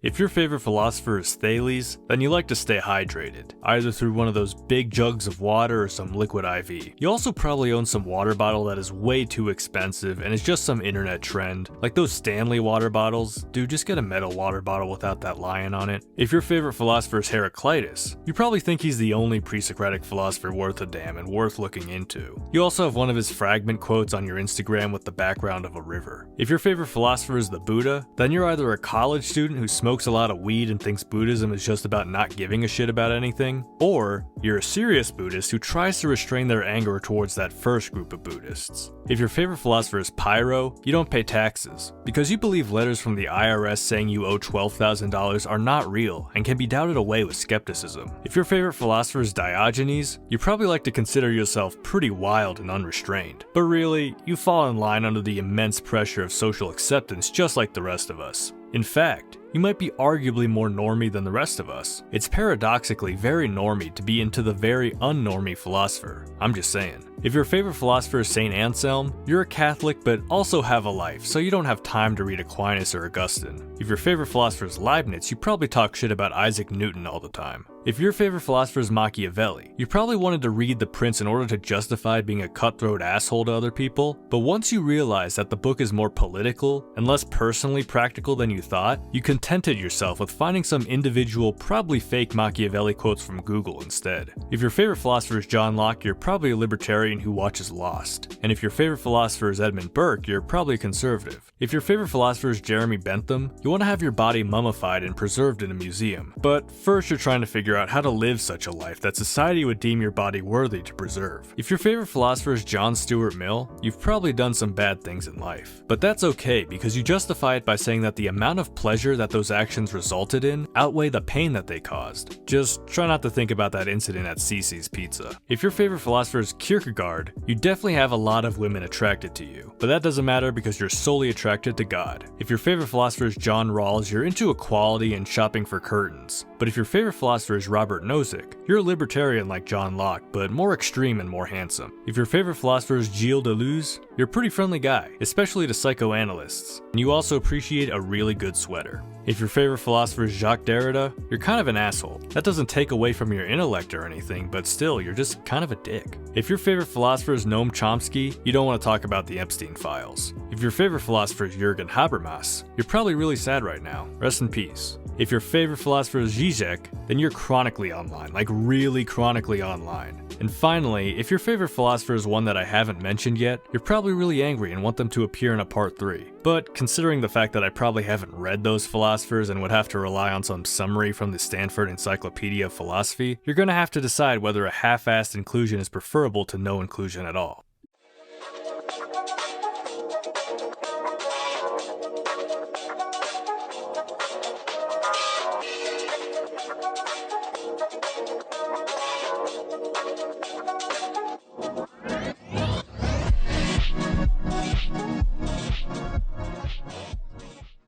If your favorite philosopher is Thales, then you like to stay hydrated, either through one of those big jugs of water or some liquid IV. You also probably own some water bottle that is way too expensive and is just some internet trend, like those Stanley water bottles. Dude, just get a metal water bottle without that lion on it. If your favorite philosopher is Heraclitus, you probably think he's the only pre-Socratic philosopher worth a damn and worth looking into. You also have one of his fragment quotes on your Instagram with the background of a river. If your favorite philosopher is the Buddha, then you're either a college student who smokes a lot of weed and thinks Buddhism is just about not giving a shit about anything, or you're a serious Buddhist who tries to restrain their anger towards that first group of Buddhists. If your favorite philosopher is Pyro, you don't pay taxes, because you believe letters from the IRS saying you owe $12,000 are not real and can be doubted away with skepticism. If your favorite philosopher is Diogenes, you probably like to consider yourself pretty wild and unrestrained. But really, you fall in line under the immense pressure of social acceptance just like the rest of us. In fact, you might be arguably more normie than the rest of us. It's paradoxically very normie to be into the very unnormie philosopher. I'm just saying. If your favorite philosopher is St. Anselm, you're a Catholic but also have a life, so you don't have time to read Aquinas or Augustine. If your favorite philosopher is Leibniz, you probably talk shit about Isaac Newton all the time. If your favorite philosopher is Machiavelli, you probably wanted to read The Prince in order to justify being a cutthroat asshole to other people, but once you realize that the book is more political and less personally practical than you thought, you contented yourself with finding some individual, probably fake Machiavelli quotes from Google instead. If your favorite philosopher is John Locke, you're probably a libertarian who watches Lost. And if your favorite philosopher is Edmund Burke, you're probably a conservative. If your favorite philosopher is Jeremy Bentham, you want to have your body mummified and preserved in a museum. But first you're trying to figure out how to live such a life that society would deem your body worthy to preserve. If your favorite philosopher is John Stuart Mill, you've probably done some bad things in life. But that's okay, because you justify it by saying that the amount of pleasure that those actions resulted in outweigh the pain that they caused. Just try not to think about that incident at Cece's Pizza. If your favorite philosopher is Kierkegaard, you definitely have a lot of women attracted to you. But that doesn't matter because you're solely attracted to God. If your favorite philosopher is John Rawls, you're into equality and shopping for curtains. But if your favorite philosopher is Robert Nozick, you're a libertarian like John Locke, but more extreme and more handsome. If your favorite philosopher is Gilles Deleuze, you're a pretty friendly guy, especially to psychoanalysts, and you also appreciate a really good sweater. If your favorite philosopher is Jacques Derrida, you're kind of an asshole. That doesn't take away from your intellect or anything, but still, you're just kind of a dick. If your favorite philosopher is Noam Chomsky, you don't want to talk about the Epstein files. If your favorite philosopher is Jürgen Habermas, you're probably really sad right now. Rest in peace. If your favorite philosopher is Zizek, then you're chronically online, like really chronically online. And finally, if your favorite philosopher is one that I haven't mentioned yet, you're probably really angry and want them to appear in a part 3. But considering the fact that I probably haven't read those philosophers and would have to rely on some summary from the Stanford Encyclopedia of Philosophy, you're gonna have to decide whether a half-assed inclusion is preferable to no inclusion at all.